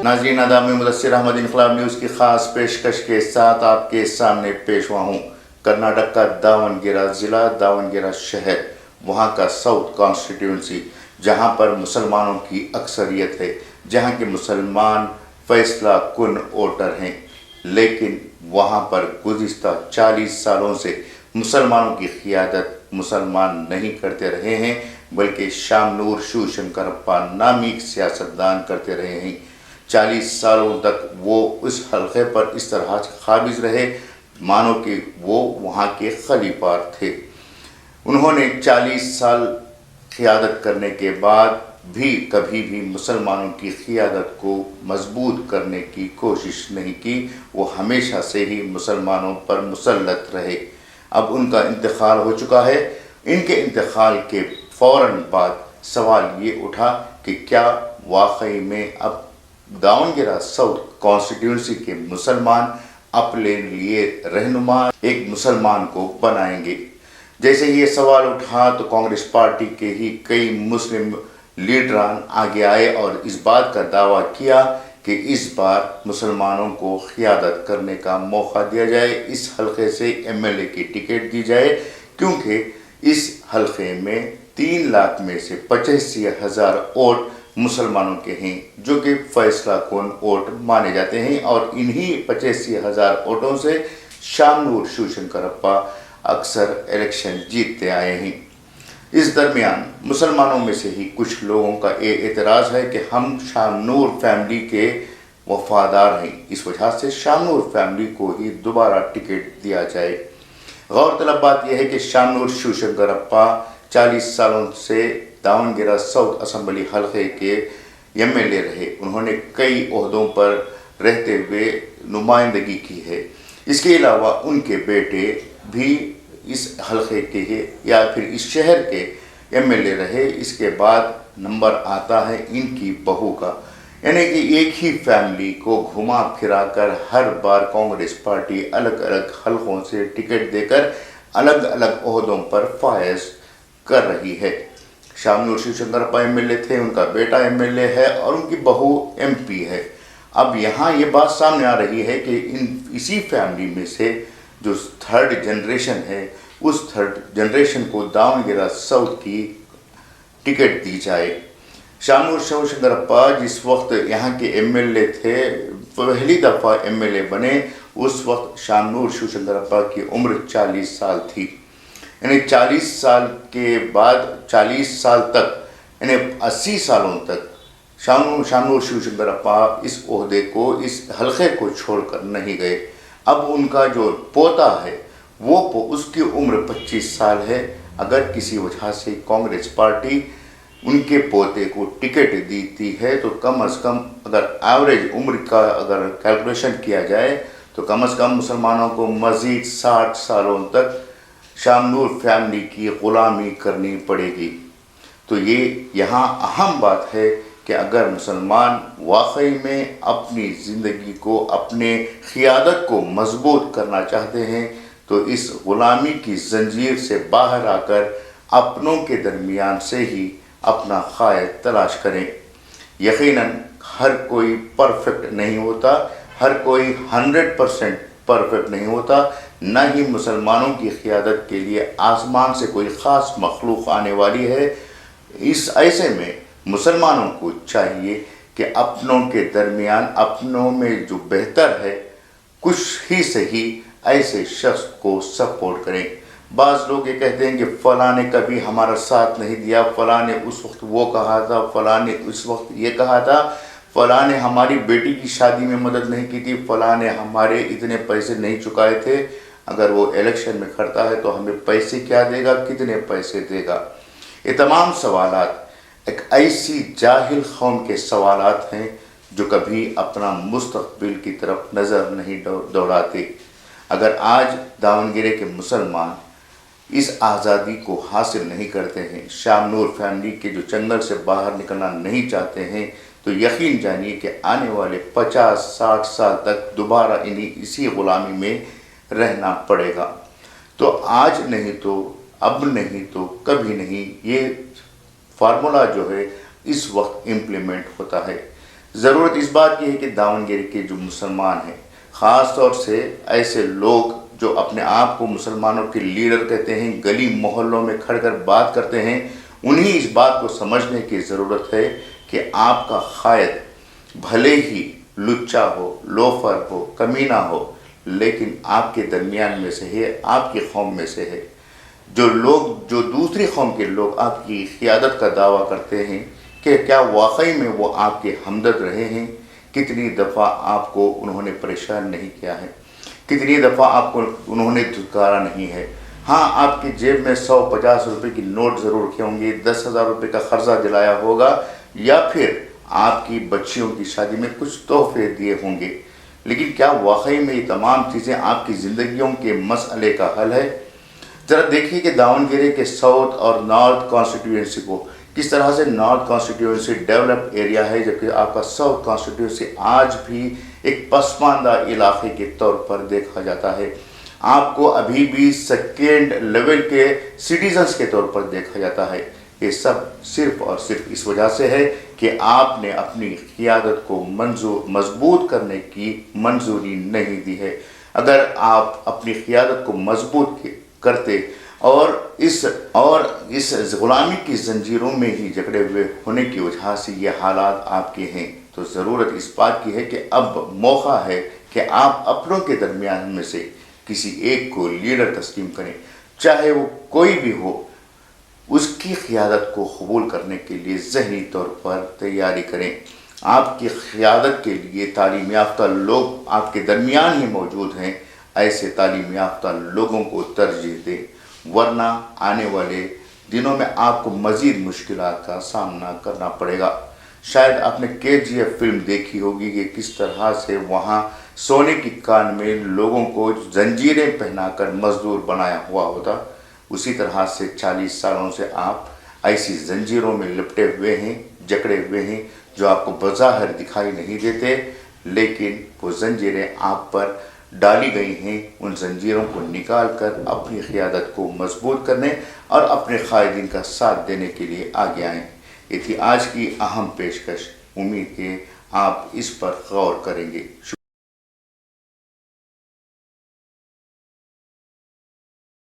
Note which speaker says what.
Speaker 1: ناظرین آداب میں مدثر احمد انقلاب نیوز کی خاص پیشکش کے ساتھ آپ کے سامنے پیش ہوا ہوں۔ کرناٹک کا داونگیرا ضلع، داونگیرا شہر، وہاں کا ساؤتھ کانسٹیٹیونسی، جہاں پر مسلمانوں کی اکثریت ہے، جہاں کے مسلمان فیصلہ کن ووٹر ہیں، لیکن وہاں پر گزشتہ 40 سالوں سے مسلمانوں کی قیادت مسلمان نہیں کرتے رہے ہیں، بلکہ شامنور شیو شنکرپا نامی سیاستدان کرتے رہے ہیں۔ 40 سالوں تک وہ اس حلقے پر اس طرح قابض رہے مانو کہ وہ وہاں کے خلیفہ تھے۔ انہوں نے 40 سال قیادت کرنے کے بعد بھی کبھی بھی مسلمانوں کی قیادت کو مضبوط کرنے کی کوشش نہیں کی، وہ ہمیشہ سے ہی مسلمانوں پر مسلط رہے۔ اب ان کا انتقال ہو چکا ہے۔ ان کے انتقال کے فوراً بعد سوال یہ اٹھا کہ کیا واقعی میں اب داونگیرا ساؤتھ کانسٹیٹیونسی کے مسلمان اپنے لیے رہنما ایک مسلمان کو بنائیں گے؟ جیسے یہ سوال اٹھا تو کانگریس پارٹی کے ہی کئی مسلم لیڈران آگے آئے اور اس بات کا دعویٰ کیا کہ اس بار مسلمانوں کو قیادت کرنے کا موقع دیا جائے، اس حلقے سے MLA کی ٹکٹ دی جائے، کیونکہ اس حلقے میں 3 لاکھ میں سے 85,000 ووٹ مسلمانوں کے ہیں، جو کہ فیصلہ کن ووٹ مانے جاتے ہیں، اور انہی 85,000 ووٹوں سے شامنور شیو شنکرپا اکثر الیکشن جیتتے آئے ہیں۔ اس درمیان مسلمانوں میں سے ہی کچھ لوگوں کا یہ اعتراض ہے کہ ہم شامنور فیملی کے وفادار ہیں، اس وجہ سے شامنور فیملی کو ہی دوبارہ ٹکٹ دیا جائے۔ غور طلب بات یہ ہے کہ شامنور شیو شنکرپا 40 سالوں سے داونگیرا ساؤتھ اسمبلی حلقے کے MLA رہے۔ انہوں نے کئی عہدوں پر رہتے ہوئے نمائندگی کی ہے۔ اس کے علاوہ ان کے بیٹے بھی اس حلقے کے یا پھر اس شہر کے MLA رہے۔ اس کے بعد نمبر آتا ہے ان کی بہو کا، یعنی کہ ایک ہی فیملی کو گھما پھرا کر ہر بار کانگریس پارٹی الگ الگ حلقوں سے ٹکٹ دے کر الگ الگ عہدوں پر فائز کر رہی ہے۔ شامنور شیو شنکرپا MLA تھے، ان کا بیٹا MLA ہے اور ان کی بہو MP ہے۔ اب یہاں یہ بات سامنے آ رہی ہے کہ اسی فیملی میں سے جو 3rd جنریشن ہے، اس 3rd جنریشن کو داونگیرا ساؤتھ کی ٹکٹ دی جائے۔ شامنور شیو شنکرپا جس وقت یہاں کے MLA تھے، پہلی دفعہ MLA بنے، اس وقت شامنور شیو شنکرپا کی عمر 40 سال تھی، یعنی 40 سال کے بعد 40 سال تک، یعنی 80 سالوں تک شامنور شیو شنکرپا اس عہدے کو، اس حلقے کو چھوڑ کر نہیں گئے۔ اب ان کا جو پوتا ہے وہ اس کی عمر 25 سال ہے۔ اگر کسی وجہ سے کانگریس پارٹی ان کے پوتے کو ٹکٹ دیتی ہے تو کم از کم اگر ایوریج عمر کا اگر کیلکولیشن کیا جائے تو کم از کم مسلمانوں کو مزید 60 سالوں تک شامنور فیملی کی غلامی کرنی پڑے گی۔ تو یہ یہاں اہم بات ہے کہ اگر مسلمان واقعی میں اپنی زندگی کو، اپنے قیادت کو مضبوط کرنا چاہتے ہیں تو اس غلامی کی زنجیر سے باہر آ کر اپنوں کے درمیان سے ہی اپنا قائد تلاش کریں۔ یقیناً ہر کوئی پرفیکٹ نہیں ہوتا، ہر کوئی 100% پرفیکٹ نہیں ہوتا، نہ ہی مسلمانوں کی قیادت کے لیے آسمان سے کوئی خاص مخلوق آنے والی ہے۔ اس ایسے میں مسلمانوں کو چاہیے کہ اپنوں کے درمیان، اپنوں میں جو بہتر ہے، کچھ ہی صحیح ایسے شخص کو سپورٹ کریں۔ بعض لوگ یہ کہتے ہیں کہ فلاں نے کبھی ہمارا ساتھ نہیں دیا، فلاں نے اس وقت وہ کہا تھا، فلاں نے اس وقت یہ کہا تھا، فلاں نے ہماری بیٹی کی شادی میں مدد نہیں کی تھی، فلاں نے ہمارے اتنے پیسے نہیں چکائے تھے۔ اگر وہ الیکشن میں کھڑتا ہے تو ہمیں پیسے کیا دے گا، کتنے پیسے دے گا؟ یہ تمام سوالات ایک ایسی جاہل قوم کے سوالات ہیں جو کبھی اپنا مستقبل کی طرف نظر نہیں دوڑاتے۔ اگر آج داونگیرے کے مسلمان اس آزادی کو حاصل نہیں کرتے ہیں، شامنور فیملی کے جو چنگل سے باہر نکلنا نہیں چاہتے ہیں، تو یقین جانیے کہ آنے والے 50-60 سال تک دوبارہ اسی غلامی میں رہنا پڑے گا۔ تو آج نہیں تو اب نہیں تو کبھی نہیں، یہ فارمولا جو ہے اس وقت امپلیمنٹ ہوتا ہے۔ ضرورت اس بات کی ہے کہ داون گیرے کے جو مسلمان ہیں، خاص طور سے ایسے لوگ جو اپنے آپ کو مسلمانوں کے لیڈر کہتے ہیں، گلی محلوں میں کھڑ کر بات کرتے ہیں، انہیں اس بات کو سمجھنے کی ضرورت ہے کہ آپ کا قائد بھلے ہی لچا ہو، لوفر ہو، کمینہ ہو، لیکن آپ کے درمیان میں سے ہے، آپ کی قوم میں سے ہے۔ جو دوسری قوم کے لوگ آپ کی قیادت کا دعویٰ کرتے ہیں کہ کیا واقعی میں وہ آپ کے ہمدرد رہے ہیں؟ کتنی دفعہ آپ کو انہوں نے پریشان نہیں کیا ہے؟ کتنی دفعہ آپ کو انہوں نے دھتکارا نہیں ہے؟ ہاں، آپ کی جیب میں 150 روپے کی نوٹ ضرور رکھے ہوں گے، 10,000 روپے کا قرضہ دلایا ہوگا، یا پھر آپ کی بچیوں کی شادی میں کچھ تحفے دیے ہوں گے، لیکن کیا واقعی میں یہ تمام چیزیں آپ کی زندگیوں کے مسئلے کا حل ہے؟ ذرا دیکھیے کہ داون گیرے کے ساؤتھ اور نارتھ کانسٹیٹیوئنسی کو کس طرح سے نارتھ کانسٹیٹیوئنسی ڈیولپ ایریا ہے، جبکہ آپ کا ساؤتھ کانسٹیٹیوئنسی آج بھی ایک پسماندہ علاقے کے طور پر دیکھا جاتا ہے۔ آپ کو ابھی بھی سیکنڈ لیول کے سٹیزنز کے طور پر دیکھا جاتا ہے۔ یہ سب صرف اور صرف اس وجہ سے ہے کہ آپ نے اپنی قیادت کو مضبوط کرنے کی منظوری نہیں دی ہے۔ اگر آپ اپنی قیادت کو مضبوط کرتے اور اس غلامی کی زنجیروں میں ہی جکڑے ہوئے ہونے کی وجہ سے یہ حالات آپ کے ہیں، تو ضرورت اس بات کی ہے کہ اب موقع ہے کہ آپ اپنوں کے درمیان میں سے کسی ایک کو لیڈر تسلیم کریں، چاہے وہ کوئی بھی ہو۔ اس کی قیادت کو قبول کرنے کے لیے ذہنی طور پر تیاری کریں۔ آپ کی قیادت کے لیے تعلیم یافتہ لوگ آپ کے درمیان ہی موجود ہیں، ایسے تعلیم یافتہ لوگوں کو ترجیح دیں، ورنہ آنے والے دنوں میں آپ کو مزید مشکلات کا سامنا کرنا پڑے گا۔ شاید آپ نے KGF فلم دیکھی ہوگی کہ کس طرح سے وہاں سونے کی کان میں لوگوں کو زنجیریں پہنا کر مزدور بنایا ہوا ہوتا۔ اسی طرح سے 40 سالوں سے آپ ایسی زنجیروں میں لپٹے ہوئے ہیں، جکڑے ہوئے ہیں، جو آپ کو بظاہر دکھائی نہیں دیتے، لیکن وہ زنجیریں آپ پر ڈالی گئی ہیں۔ ان زنجیروں کو نکال کر اپنی قیادت کو مضبوط کرنے اور اپنے قائدین کا ساتھ دینے کے لیے آگے آئیں۔ یہ تھی آج کی اہم پیشکش۔ امید کہ آپ اس پر غور کریں گے۔